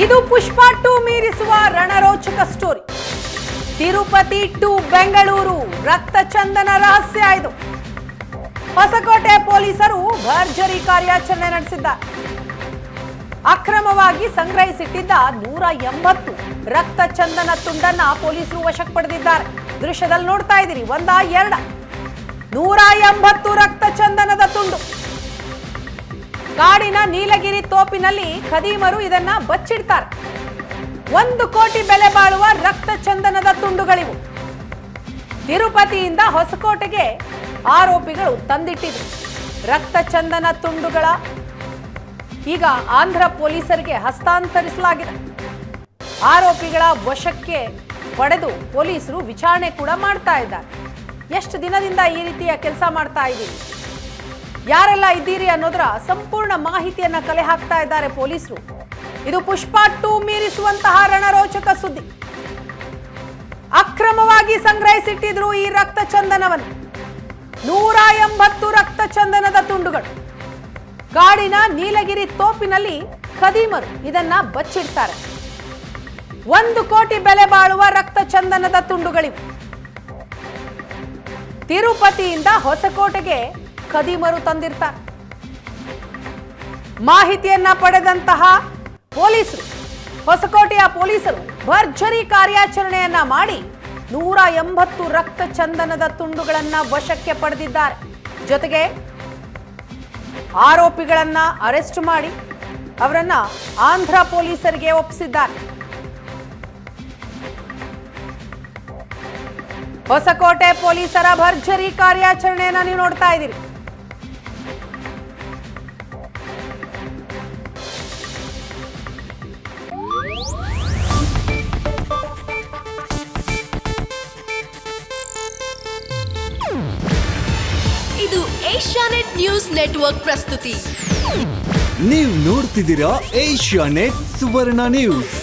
ಇದು ಪುಷ್ಪ 2 ಮೀರಿಸುವ ರಣರೋಚಕ story. Tirupati to Bengaluru ರಕ್ತ ಚಂದನ ರಹಸ್ಯ ಇದು. ಹೊಸಕೋಟೆ ಪೊಲೀಸರು ಭರ್ಜರಿ ಕಾರ್ಯಾಚರಣೆ ನಡೆಸಿದ್ದಾರೆ. ಅಕ್ರಮವಾಗಿ ಸಂಗ್ರಹಿಸಿಟ್ಟಿದ್ದ 180 ರಕ್ತ ಚಂದನ ತುಂಡನ್ನ ಪೊಲೀಸರು ವಶಕ್ಕೆ ಪಡೆದಿದ್ದಾರೆ. ದೃಶ್ಯದಲ್ಲಿ ನೋಡ್ತಾ ಇದ್ದೀರಿ, 180 ರಕ್ತ ಚಂದನದ ತುಂಡು. ಕಾಡಿನ ನೀಲಗಿರಿ ತೋಪಿನಲ್ಲಿ ಖದೀಮರು ಇದನ್ನ ಬಚ್ಚಿಡ್ತಾರೆ. 1 ಕೋಟಿ ಬೆಲೆ ಬಾಳುವ ರಕ್ತ ಚಂದನದ ತುಂಡುಗಳಿವು. ತಿರುಪತಿಯಿಂದ ಹೊಸಕೋಟೆಗೆ ಆರೋಪಿಗಳು ತಂದಿಟ್ಟಿದ್ರು. ರಕ್ತ ಚಂದನ ತುಂಡುಗಳ ಈಗ ಆಂಧ್ರ ಪೊಲೀಸರಿಗೆ ಹಸ್ತಾಂತರಿಸಲಾಗಿದೆ. ಆರೋಪಿಗಳ ವಶಕ್ಕೆ ಪಡೆದು ಪೊಲೀಸರು ವಿಚಾರಣೆ ಕೂಡ ಮಾಡ್ತಾ ಇದ್ದಾರೆ. ಎಷ್ಟು ದಿನದಿಂದ ಈ ರೀತಿಯ ಕೆಲಸ ಮಾಡ್ತಾ ಇದ್ದೀರಿ, ಯಾರೆಲ್ಲ ಇದ್ದೀರಿ ಅನ್ನೋದರ ಸಂಪೂರ್ಣ ಮಾಹಿತಿಯನ್ನ ಕಲೆ ಹಾಕ್ತಾ ಇದ್ದಾರೆ ಪೊಲೀಸರು. ಇದು ಪುಷ್ಪ 2 ಮೀರಿಸುವಂತಹ ರಣರೋಚಕ ಸುದ್ದಿ. ಅಕ್ರಮವಾಗಿ ಸಂಗ್ರಹಿಸಿಟ್ಟಿದ್ರು ಈ ರಕ್ತ ಚಂದನವನ್ನು. 180 ರಕ್ತ ಚಂದನದ ತುಂಡುಗಳು. ಕಾಡಿನ ನೀಲಗಿರಿ ತೋಪಿನಲ್ಲಿ ಖದೀಮರು ಇದನ್ನ ಬಚ್ಚಿಡ್ತಾರೆ. 1 ಕೋಟಿ ಬೆಲೆ ಬಾಳುವ ರಕ್ತ ಚಂದನದ ತುಂಡುಗಳಿವೆ. ತಿರುಪತಿಯಿಂದ ಹೊಸಕೋಟೆಗೆ ಖದೀಮರು ತಂದಿರ್ತಾರೆ. ಮಾಹಿತಿಯನ್ನ ಪಡೆದಂತಹ ಪೊಲೀಸರು, ಹೊಸಕೋಟೆಯ ಪೊಲೀಸರು ಭರ್ಜರಿ ಕಾರ್ಯಾಚರಣೆಯನ್ನ ಮಾಡಿ 180 ರಕ್ತ ಚಂದನದ ತುಂಡುಗಳನ್ನ ವಶಕ್ಕೆ ಪಡೆದಿದ್ದಾರೆ. ಜೊತೆಗೆ ಆರೋಪಿಗಳನ್ನ ಅರೆಸ್ಟ್ ಮಾಡಿ ಅವರನ್ನ ಆಂಧ್ರ ಪೊಲೀಸರಿಗೆ ಒಪ್ಪಿಸಿದ್ದಾರೆ. ಹೊಸಕೋಟೆ ಪೊಲೀಸರ ಭರ್ಜರಿ ಕಾರ್ಯಾಚರಣೆಯನ್ನ ನೀವು ನೋಡ್ತಾ ಇದ್ದೀರಿ. ಇದು ಏಷ್ಯಾನೆಟ್ ನ್ಯೂಸ್ ನೆಟ್ವರ್ಕ್ ಪ್ರಸ್ತುತಿ. ನೀವು ನೋಡ್ತಿದ್ದೀರಾ ಏಷ್ಯಾನೆಟ್ ಸುವರ್ಣ ನ್ಯೂಸ್.